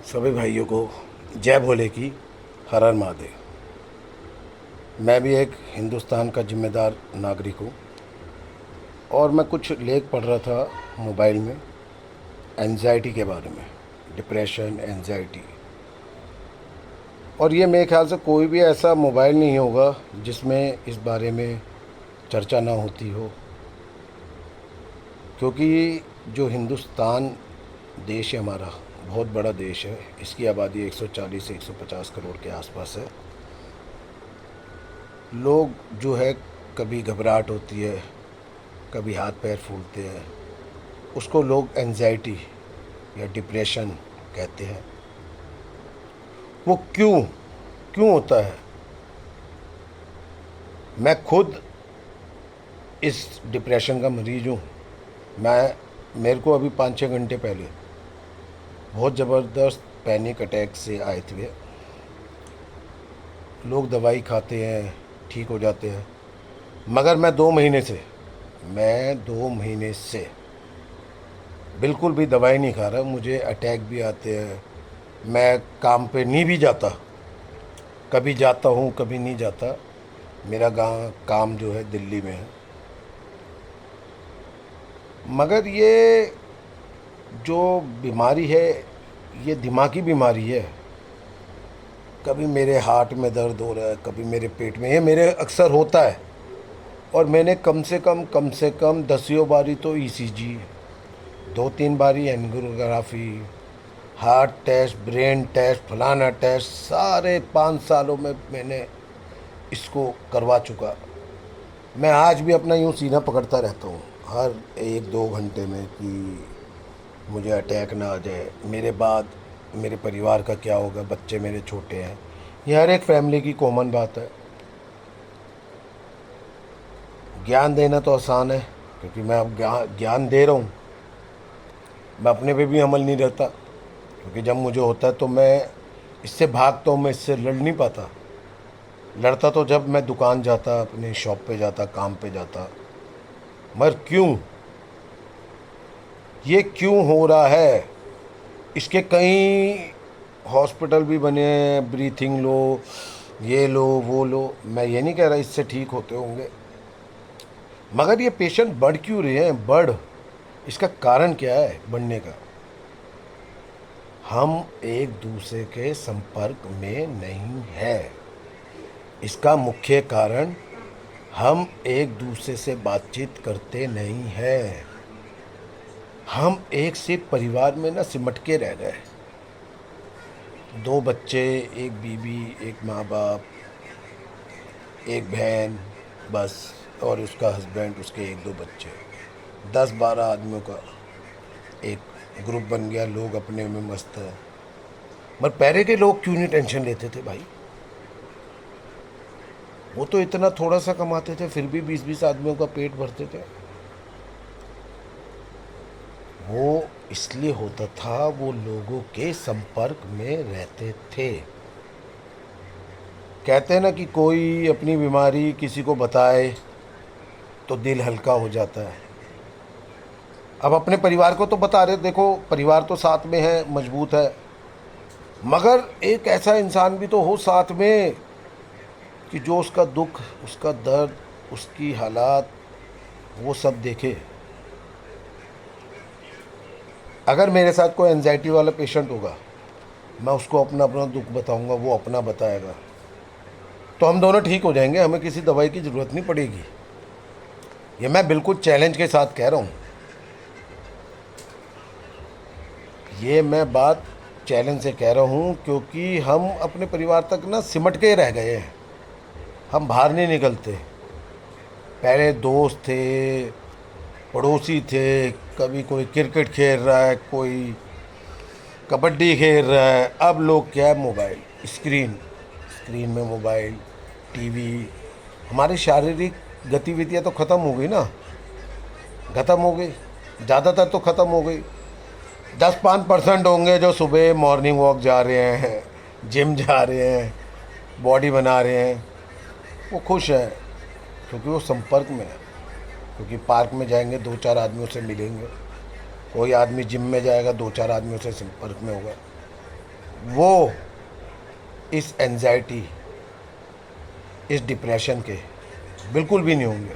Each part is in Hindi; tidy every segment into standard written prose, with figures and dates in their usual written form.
सभी भाइयों को जय भोले की हर हर महादेव। मैं भी एक हिंदुस्तान का जिम्मेदार नागरिक हूँ और मैं कुछ लेख पढ़ रहा था मोबाइल में एंजाइटी के बारे में, डिप्रेशन, एंजाइटी। और ये मेरे ख्याल से कोई भी ऐसा मोबाइल नहीं होगा जिसमें इस बारे में चर्चा ना होती हो, क्योंकि जो हिंदुस्तान देश है हमारा, बहुत बड़ा देश है। इसकी आबादी 140 से 150 करोड़ के आसपास है। लोग जो है, कभी घबराहट होती है, कभी हाथ पैर फूलते हैं, उसको लोग एंजाइटी या डिप्रेशन कहते हैं। वो क्यों क्यों होता है? मैं खुद इस डिप्रेशन का मरीज हूँ। मेरे को अभी 5-6 घंटे पहले बहुत ज़बरदस्त पैनिक अटैक से आए थे। लोग दवाई खाते हैं, ठीक हो जाते हैं, मगर मैं 2 महीने से बिल्कुल भी दवाई नहीं खा रहा। मुझे अटैक भी आते हैं, मैं काम पे नहीं भी जाता, कभी जाता हूँ कभी नहीं जाता। मेरा काम जो है दिल्ली में है, मगर ये जो बीमारी है ये दिमागी बीमारी है। कभी मेरे हार्ट में दर्द हो रहा है, कभी मेरे पेट में, ये मेरे अक्सर होता है। और मैंने कम से कम 10 बारी तो ईसीजी, 2-3 बारी angiography, heart test, brain test, फलाना टेस्ट, सारे 5 सालों में मैंने इसको करवा चुका। मैं आज भी अपना यूँ सीना पकड़ता रहता हूँ हर 1-2 घंटे में कि मुझे अटैक ना आ जाए। मेरे बाद मेरे परिवार का क्या होगा, बच्चे मेरे छोटे हैं। ये हर एक फैमिली की कॉमन बात है। ज्ञान देना तो आसान है, क्योंकि मैं अब ज्ञान दे रहा हूँ। मैं अपने पे भी अमल नहीं रहता, क्योंकि जब मुझे होता है तो मैं इससे भागता हूँ, मैं इससे लड़ नहीं पाता। लड़ता तो जब मैं दुकान जाता, अपने शॉप पे जाता, काम पे जाता। मगर क्यों, ये क्यों हो रहा है? इसके कई हॉस्पिटल भी बने हैं, ब्रीथिंग लो, ये लो वो लो। मैं ये नहीं कह रहा इससे ठीक होते होंगे, मगर ये पेशेंट बढ़ क्यों रहे हैं? इसका कारण क्या है बढ़ने का? हम एक दूसरे के संपर्क में नहीं है। इसका मुख्य कारण, हम एक दूसरे से बातचीत करते नहीं हैं। हम एक से परिवार में ना सिमट के रह गए। 2 बच्चे, एक बीवी, एक माँ बाप, एक बहन, बस, और उसका हस्बैंड, उसके 1-2 बच्चे। 10-12 आदमियों का एक ग्रुप बन गया, लोग अपने में मस्त हैं। मगर पहले के लोग क्यों नहीं टेंशन लेते थे भाई? वो तो इतना थोड़ा सा कमाते थे, फिर भी 20-20 आदमियों का पेट भरते थे। वो इसलिए होता था, वो लोगों के संपर्क में रहते थे। कहते हैं ना कि कोई अपनी बीमारी किसी को बताए तो दिल हल्का हो जाता है। अब अपने परिवार को तो बता रहे, देखो परिवार तो साथ में है, मजबूत है, मगर एक ऐसा इंसान भी तो हो साथ में कि जो उसका दुख, उसका दर्द, उसकी हालात, वो सब देखे। अगर मेरे साथ कोई एनजाइटी वाला पेशेंट होगा, मैं उसको अपना अपना दुख बताऊंगा, वो अपना बताएगा, तो हम दोनों ठीक हो जाएंगे। हमें किसी दवाई की ज़रूरत नहीं पड़ेगी। ये मैं बिल्कुल चैलेंज के साथ कह रहा हूँ। ये मैं बात चैलेंज से कह रहा हूँ, क्योंकि हम अपने परिवार तक ना सिमट के रह गए हैं। हम बाहर नहीं निकलते। पहले दोस्त थे, पड़ोसी थे, कभी कोई क्रिकेट खेल रहा है, कोई कबड्डी खेल रहा है। अब लोग क्या है, मोबाइल, स्क्रीन, स्क्रीन में मोबाइल, टीवी। हमारी शारीरिक गतिविधियाँ तो ख़त्म हो गई ना, ख़त्म हो गई, ज़्यादातर तो ख़त्म हो गई। 10-5% होंगे जो सुबह मॉर्निंग वॉक जा रहे हैं, जिम जा रहे हैं, बॉडी बना रहे हैं। वो खुश हैं, क्योंकि वो संपर्क में है। क्योंकि पार्क में जाएंगे, 2-4 आदमियों से मिलेंगे। कोई आदमी जिम में जाएगा, 2-4 आदमियों से संपर्क में होगा। वो इस एंजाइटी, इस डिप्रेशन के बिल्कुल भी नहीं होंगे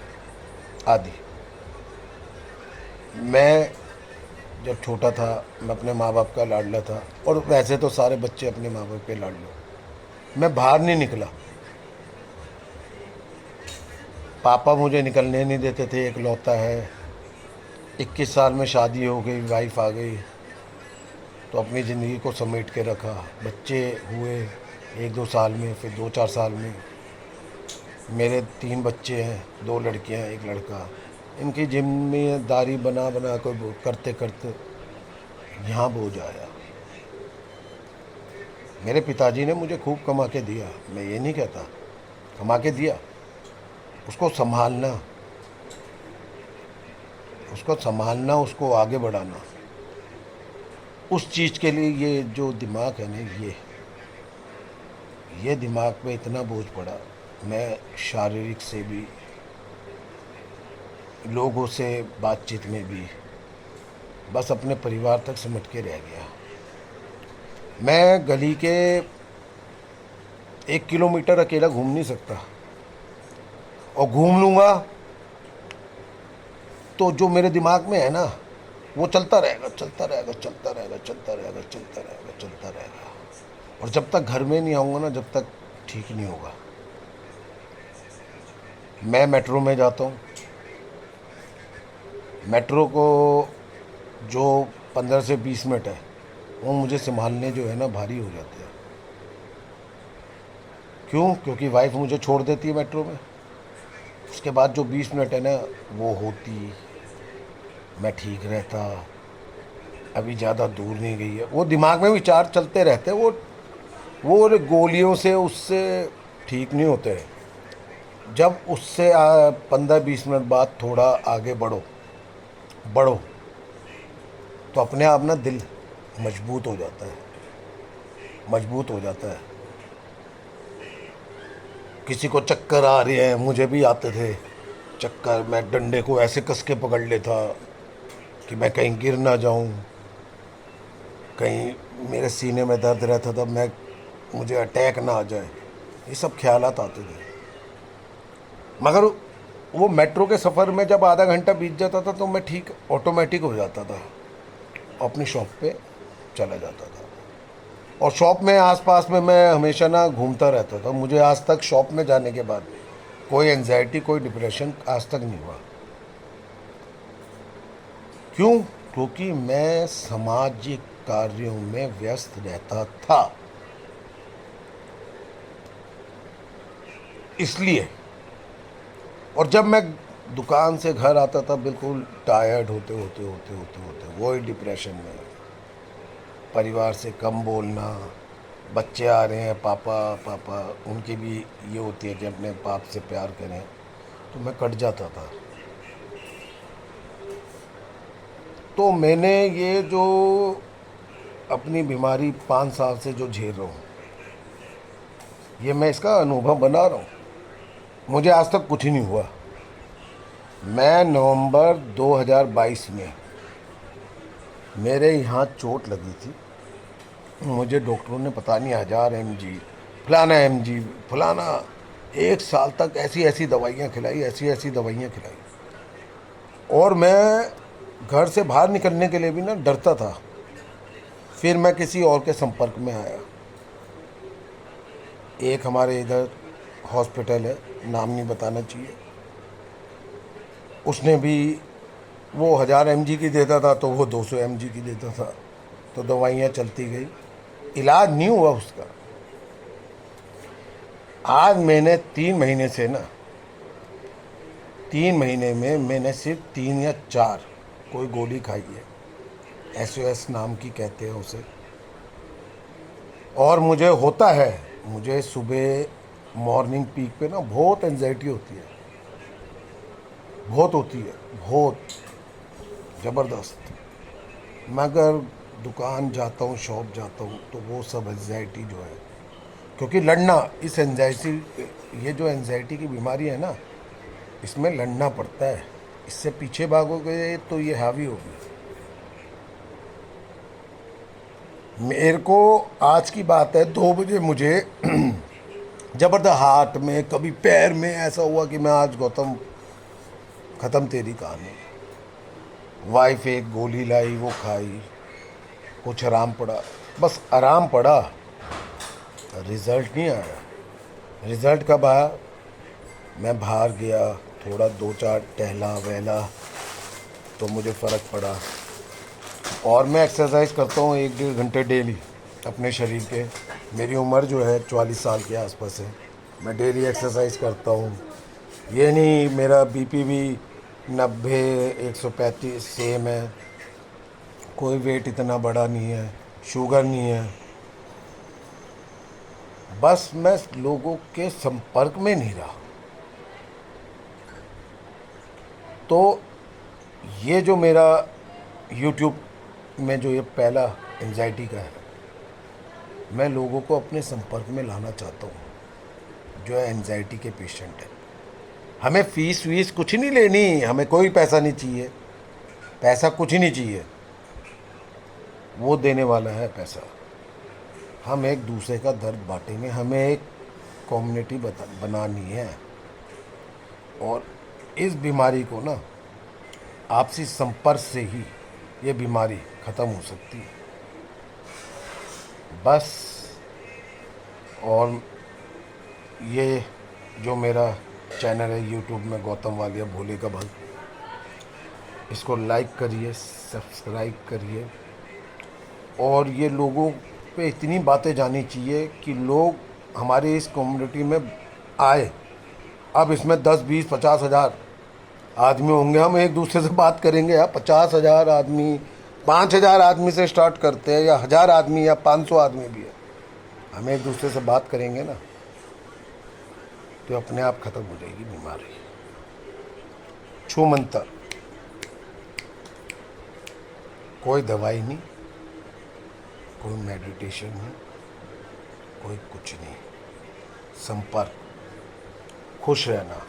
आदि। मैं जब छोटा था, मैं अपने माँ बाप का लाडला था, और वैसे तो सारे बच्चे अपने माँ बाप के लाडले। मैं बाहर नहीं निकला, पापा मुझे निकलने नहीं देते थे, इकलौता है। 21 साल में शादी हो गई, वाइफ आ गई, तो अपनी ज़िंदगी को समेट के रखा। बच्चे हुए 1-2 साल में, फिर 2-4 साल में। मेरे 3 बच्चे हैं, 2 लड़कियां एक लड़का। इनकी जिम्मेदारी बना बना कर करते करते यहाँ बोझ आया। मेरे पिताजी ने मुझे खूब कमा के दिया, मैं ये नहीं कहता, कमा के दिया। उसको संभालना, उसको आगे बढ़ाना, उस चीज़ के लिए ये जो दिमाग है ना, ये दिमाग पे इतना बोझ पड़ा। मैं शारीरिक से भी, लोगों से बातचीत में भी, बस अपने परिवार तक सिमट के रह गया। मैं गली के 1 किलोमीटर अकेला घूम नहीं सकता, और घूम लूँगा तो जो मेरे दिमाग में है ना, वो चलता रहेगा, चलता रहेगा, चलता रहेगा, चलता रहेगा, चलता रहेगा, चलता रहेगा। और जब तक घर में नहीं आऊँगा ना, जब तक ठीक नहीं होगा। मैं मेट्रो में जाता हूँ, मेट्रो को जो 15 से 20 मिनट है, वो मुझे संभालने जो है ना भारी हो जाते हैं। क्यों? क्योंकि वाइफ मुझे छोड़ देती है मेट्रो में। उसके बाद जो 20 मिनट है ना, वो होती, मैं ठीक रहता, अभी ज़्यादा दूर नहीं गई है। वो दिमाग में विचार चलते रहते हैं, वो गोलियों से उससे ठीक नहीं होते। जब उससे 15-20 मिनट बाद थोड़ा आगे बढ़ो बढ़ो, तो अपने आप ना दिल मजबूत हो जाता है, मजबूत हो जाता है। किसी को चक्कर आ रहे हैं, मुझे भी आते थे चक्कर, मैं डंडे को ऐसे कस के पकड़ लेता कि मैं कहीं गिर ना जाऊं, कहीं मेरे सीने में दर्द रहता था, मुझे अटैक ना आ जाए। ये सब ख्यालात आते थे। मगर वो मेट्रो के सफ़र में जब आधा घंटा बीत जाता था, तो मैं ठीक ऑटोमेटिक हो जाता था, अपनी शॉप पे चला जाता था। और शॉप में आसपास में मैं हमेशा ना घूमता रहता था। मुझे आज तक शॉप में जाने के बाद कोई एंजाइटी, कोई डिप्रेशन आज तक नहीं हुआ। क्यों? क्योंकि मैं सामाजिक कार्यों में व्यस्त रहता था, इसलिए। और जब मैं दुकान से घर आता था, बिल्कुल टायर्ड होते होते होते होते होते वही डिप्रेशन में, परिवार से कम बोलना, बच्चे आ रहे हैं, पापा पापा, उनकी भी ये होती है कि अपने बाप से प्यार करें, तो मैं कट जाता था। तो मैंने ये जो अपनी बीमारी 5 साल से जो झेल रहा हूँ, ये मैं इसका अनुभव बना रहा हूँ। मुझे आज तक कुछ ही नहीं हुआ। मैं नवंबर 2022 में मेरे यहाँ चोट लगी थी। मुझे डॉक्टरों ने पता नहीं 1000 mg, फलाना mg, फलाना, 1 साल तक ऐसी ऐसी दवाइयाँ खिलाई, ऐसी ऐसी दवाइयाँ खिलाई। और मैं घर से बाहर निकलने के लिए भी ना डरता था। फिर मैं किसी और के संपर्क में आया। एक हमारे इधर हॉस्पिटल है, नाम नहीं बताना चाहिए, उसने भी, वो 1000 mg की देता था, तो वो 200 mg की देता था। तो दवाइयाँ चलती गई, इलाज नहीं हुआ उसका। आज मैंने 3 महीने से ना, 3 महीने में मैंने सिर्फ 3 या 4 कोई गोली खाई है, SOS नाम की कहते हैं उसे। और मुझे होता है, मुझे सुबह मॉर्निंग पीक पे ना बहुत एंजाइटी होती है, बहुत होती है, बहुत ज़बरदस्त। मगर दुकान जाता हूँ, शॉप जाता हूँ, तो वो सब एंजाइटी जो है, क्योंकि लड़ना, इस एंजाइटी, ये जो एंजाइटी की बीमारी है ना, इसमें लड़ना पड़ता है। इससे पीछे भागोगे तो ये हावी होगी। मेरे को आज की बात है, 2 बजे मुझे जबरदस्त हार्ट में, कभी पैर में ऐसा हुआ कि मैं आज गौतम ख़त्म तेरी कहानी। वाइफ एक गोली लाई, वो खाई, कुछ आराम पड़ा, बस आराम पड़ा, रिज़ल्ट नहीं आया। रिज़ल्ट कब आया? मैं बाहर गया, थोड़ा 2-4 टहला वहला, तो मुझे फ़र्क पड़ा। और मैं एक्सरसाइज करता हूँ 1-1.5 घंटे डेली अपने शरीर के। मेरी उम्र जो है 44 साल के आसपास है। मैं डेली एक्सरसाइज करता हूँ। ये नहीं, मेरा बीपी भी 90 135 सेम है, कोई वेट इतना बड़ा नहीं है, शुगर नहीं है। बस मैं लोगों के संपर्क में नहीं रहा। तो ये जो मेरा यूट्यूब में जो ये पहला एंजाइटी का है, मैं लोगों को अपने संपर्क में लाना चाहता हूँ जो एंजाइटी के पेशेंट है। हमें फीस वीस कुछ नहीं लेनी, हमें कोई पैसा नहीं चाहिए, पैसा कुछ ही नहीं चाहिए, वो देने वाला है पैसा। हम एक दूसरे का दर्द बांटेंगे, हमें एक कम्युनिटी बनानी है। और इस बीमारी को ना आपसी संपर्क से ही ये बीमारी ख़त्म हो सकती है, बस। और ये जो मेरा चैनल है यूट्यूब में, गौतम वालिया भोले का भक्त, इसको लाइक करिए, सब्सक्राइब करिए। और ये लोगों पे इतनी बातें जानी चाहिए कि लोग हमारे इस कम्युनिटी में आए। अब इसमें 10-20-50 हज़ार आदमी होंगे, हम एक दूसरे से बात करेंगे। या 50 हज़ार आदमी, 5 हज़ार आदमी से स्टार्ट करते हैं, या 1,000 आदमी या 500 आदमी भी है, हम एक दूसरे से बात करेंगे ना, तो अपने आप ख़त्म हो जाएगी बीमारी। छू मंतर, कोई दवाई नहीं, कोई मेडिटेशन नहीं, कोई कुछ नहीं, संपर्क, खुश रहना,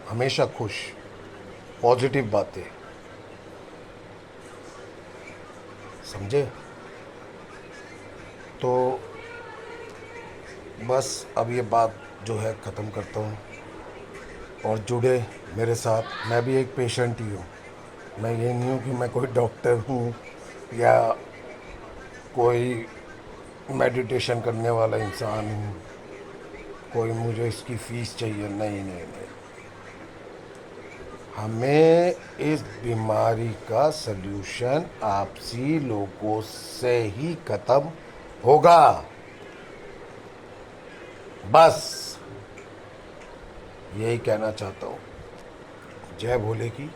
हमेशा खुश, पॉजिटिव बातें, समझे? तो बस अब ये बात जो है ख़त्म करता हूँ। और जुड़े मेरे साथ, मैं भी एक पेशेंट ही हूँ। मैं ये नहीं हूँ कि मैं कोई डॉक्टर हूँ या कोई मेडिटेशन करने वाला इंसान हूँ, कोई मुझे इसकी फ़ीस चाहिए, नहीं नहीं नहीं। हमें इस बीमारी का सल्यूशन आपसी लोगों से ही ख़त्म होगा, बस यही कहना चाहता हूँ। जय भोले की,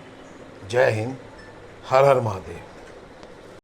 जय हिंद, हर हर महादेव।